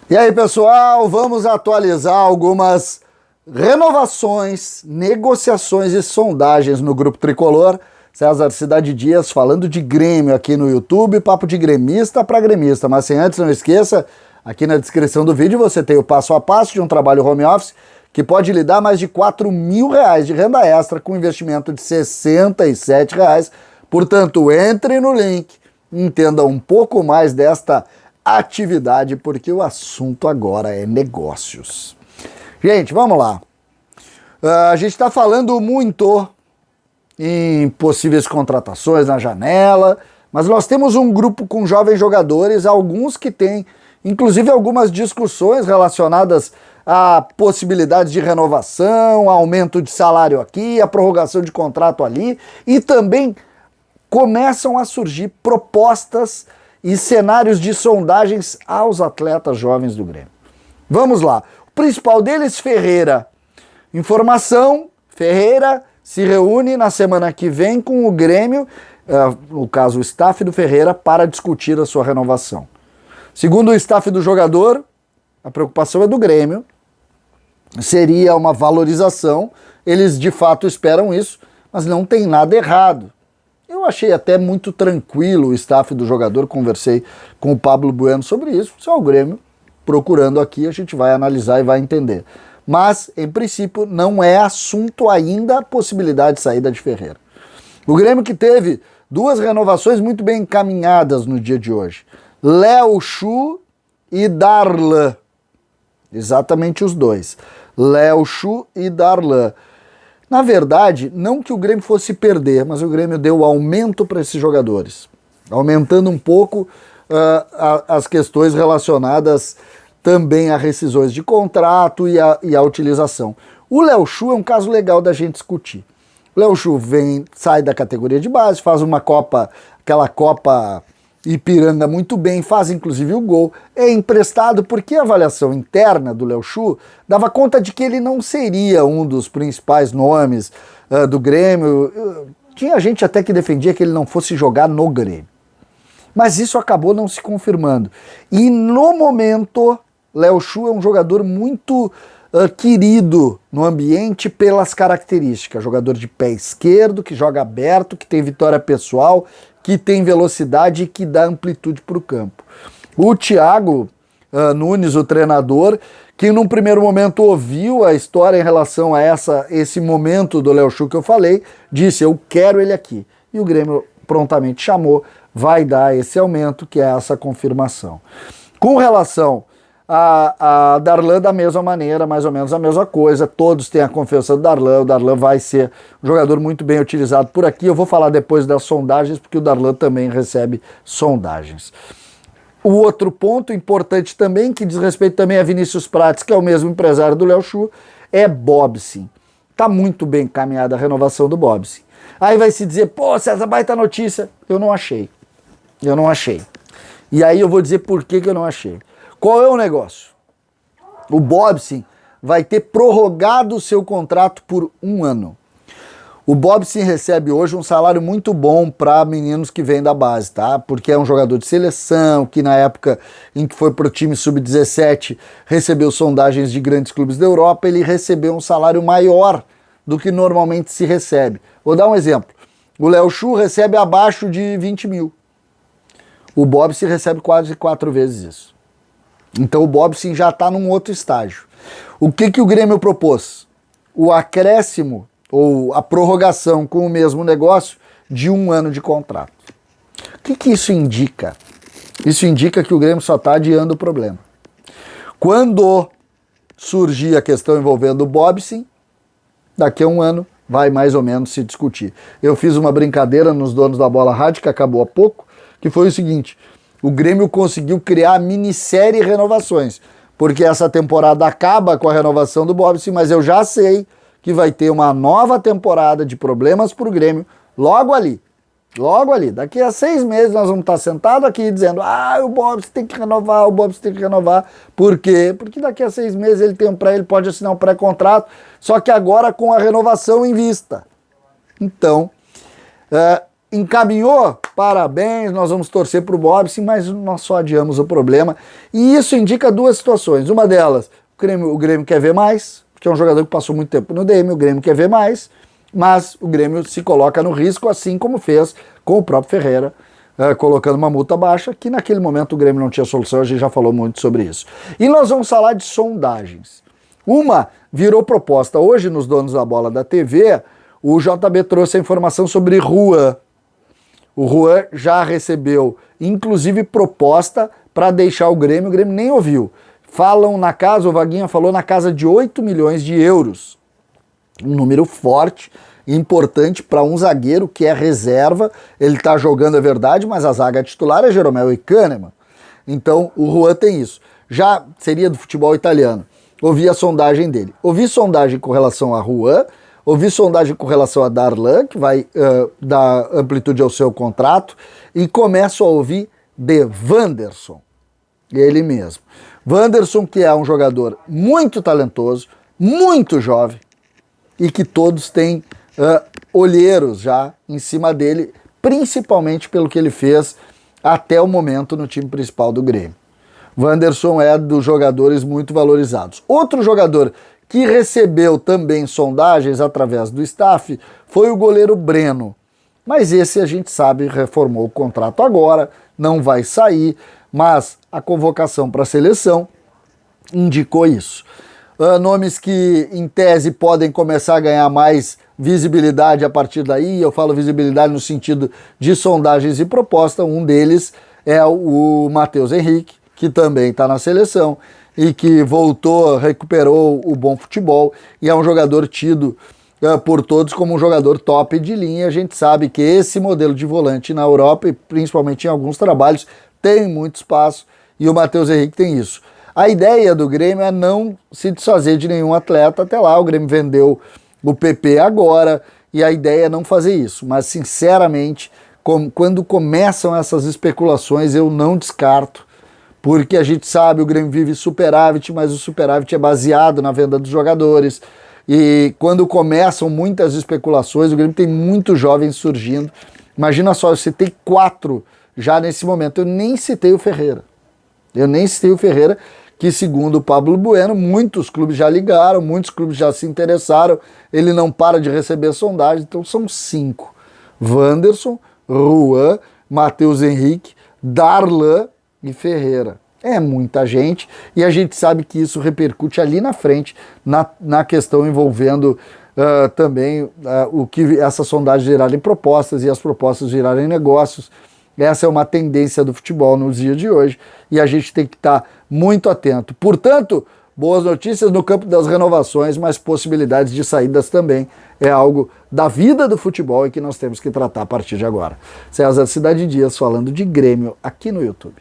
E aí, pessoal, vamos atualizar algumas renovações, negociações e sondagens no Grupo Tricolor. César Cidade Dias falando de Grêmio aqui no YouTube, papo de gremista para gremista. Mas sem antes, não esqueça, aqui na descrição do vídeo você tem o passo a passo de um trabalho home office que pode lhe dar mais de R$ 4.000 de renda extra com investimento de R$ 67. Portanto, entre no link, entenda um pouco mais desta atividade, porque o assunto agora é negócios. Gente, vamos lá. A gente está falando muito em possíveis contratações na janela, mas nós temos um grupo com jovens jogadores, alguns que têm, inclusive, algumas discussões relacionadas a possibilidades de renovação, aumento de salário aqui, a prorrogação de contrato ali, e também começam a surgir propostas e cenários de sondagens aos atletas jovens do Grêmio. Vamos lá. O principal deles, Ferreira. Informação, Ferreira se reúne na semana que vem com o Grêmio, no caso o staff do Ferreira, para discutir a sua renovação. Segundo o staff do jogador, a preocupação é do Grêmio, seria uma valorização, eles de fato esperam isso, mas não tem nada errado. Eu achei até muito tranquilo o staff do jogador, conversei com o Pablo Bueno sobre isso. Só o Grêmio procurando aqui, a gente vai analisar e vai entender. Mas, em princípio, não é assunto ainda a possibilidade de saída de Ferreira. O Grêmio que teve duas renovações muito bem encaminhadas no dia de hoje. Léo Chu e Darlan. Exatamente os dois. Léo Chu e Darlan. Na verdade, não que o Grêmio fosse perder, mas o Grêmio deu aumento para esses jogadores, aumentando um pouco as questões relacionadas também a rescisões de contrato e a utilização. O Léo Chu é um caso legal da gente discutir. O Léo Chu sai da categoria de base, faz uma Copa, aquela Copa Ipiranga muito bem, faz inclusive o gol, é emprestado porque a avaliação interna do Léo Chu dava conta de que ele não seria um dos principais nomes do Grêmio. Tinha gente até que defendia que ele não fosse jogar no Grêmio. Mas isso acabou não se confirmando. E no momento, Léo Chu é um jogador muito querido no ambiente pelas características. Jogador de pé esquerdo, que joga aberto, que tem vitória pessoal, que tem velocidade e que dá amplitude para o campo. O Thiago Nunes, o treinador, que num primeiro momento ouviu a história em relação a esse momento do Léo Chu que eu falei, disse, eu quero ele aqui. E o Grêmio prontamente chamou, vai dar esse aumento, que é essa confirmação. Com relação a Darlan, da mesma maneira, mais ou menos a mesma coisa, todos têm a confiança do Darlan, o Darlan vai ser um jogador muito bem utilizado por aqui, eu vou falar depois das sondagens, porque o Darlan também recebe sondagens. O outro ponto importante também, que diz respeito também a Vinícius Prates, que é o mesmo empresário do Léo Chu, é Bobsin. Tá muito bem encaminhada a renovação do Bobsin. Aí vai se dizer, pô, César, baita notícia. Eu não achei. E aí eu vou dizer por que eu não achei. Qual é o negócio? O Bobsin vai ter prorrogado o seu contrato por 1 ano. O Bobsin recebe hoje um salário muito bom para meninos que vêm da base, tá? Porque é um jogador de seleção, que na época em que foi para o time sub-17 recebeu sondagens de grandes clubes da Europa, ele recebeu um salário maior do que normalmente se recebe. Vou dar um exemplo. O Léo Chu recebe abaixo de 20 mil. O Bobsin recebe quase 4 vezes isso. Então o Bobsin já está num outro estágio. O que o Grêmio propôs? O acréscimo ou a prorrogação com o mesmo negócio de 1 ano de contrato. O que isso indica? Isso indica que o Grêmio só está adiando o problema. Quando surgir a questão envolvendo o Bobsin, daqui a 1 ano vai mais ou menos se discutir. Eu fiz uma brincadeira nos Donos da Bola Rádio, que acabou há pouco, que foi o seguinte: o Grêmio conseguiu criar a minissérie renovações, porque essa temporada acaba com a renovação do Bobsin, mas eu já sei que vai ter uma nova temporada de problemas para o Grêmio logo ali. Daqui a 6 meses nós vamos estar sentados aqui dizendo, o Bobsin tem que renovar, Por quê? Porque daqui a 6 meses ele pode assinar um pré-contrato, só que agora com a renovação em vista. Então, encaminhou? Parabéns, nós vamos torcer para o Bobson, mas nós só adiamos o problema. E isso indica duas situações. Uma delas, o Grêmio quer ver mais, porque é um jogador que passou muito tempo no DM, o Grêmio quer ver mais, mas o Grêmio se coloca no risco, assim como fez com o próprio Ferreira, colocando uma multa baixa, que naquele momento o Grêmio não tinha solução, a gente já falou muito sobre isso. E nós vamos falar de sondagens. Uma virou proposta hoje nos Donos da Bola da TV, o JB trouxe a informação sobre Juan. O Juan já recebeu, inclusive, proposta para deixar o Grêmio nem ouviu. Falam na casa, o Vaguinha falou na casa de 8 milhões de euros. Um número forte e importante para um zagueiro que é reserva. Ele está jogando, é verdade, mas a zaga titular é Jeromel e Kahneman. Então o Juan tem isso. Já seria do futebol italiano. Ouvi a sondagem dele. Ouvi sondagem com relação a Juan, ouvi sondagem com relação a Darlan, que vai dar amplitude ao seu contrato, e começo a ouvir de Wanderson, ele mesmo. Wanderson, que é um jogador muito talentoso, muito jovem, e que todos têm olheiros já em cima dele, principalmente pelo que ele fez até o momento no time principal do Grêmio. Wanderson é dos jogadores muito valorizados. Outro jogador que recebeu também sondagens através do staff foi o goleiro Breno. Mas esse a gente sabe reformou o contrato agora, não vai sair, mas a convocação para a seleção indicou isso. Nomes que, em tese, podem começar a ganhar mais visibilidade a partir daí, eu falo visibilidade no sentido de sondagens e proposta, um deles é o Matheus Henrique, que também está na seleção, e que voltou, recuperou o bom futebol, e é um jogador tido por todos como um jogador top de linha. A gente sabe que esse modelo de volante na Europa, e principalmente em alguns trabalhos, tem muito espaço, e o Matheus Henrique tem isso. A ideia do Grêmio é não se desfazer de nenhum atleta até lá. O Grêmio vendeu o PP agora, e a ideia é não fazer isso. Mas, sinceramente, quando começam essas especulações, eu não descarto, porque a gente sabe, o Grêmio vive superávit, mas o superávit é baseado na venda dos jogadores. E quando começam muitas especulações, o Grêmio tem muitos jovens surgindo. Imagina só, eu citei 4 já nesse momento. Eu nem citei o Ferreira. Que segundo o Pablo Bueno, muitos clubes já ligaram, muitos clubes já se interessaram. Ele não para de receber sondagem, então são 5. Wanderson, Juan, Matheus Henrique, Darlan e Ferreira. É muita gente, e a gente sabe que isso repercute ali na frente, na questão envolvendo também o que essas sondagens gerarem propostas e as propostas gerarem negócios. Essa é uma tendência do futebol nos dias de hoje, e a gente tem que estar muito atento. Portanto, boas notícias no campo das renovações, mas possibilidades de saídas também. É algo da vida do futebol e que nós temos que tratar a partir de agora. César Cidade Dias falando de Grêmio aqui no YouTube.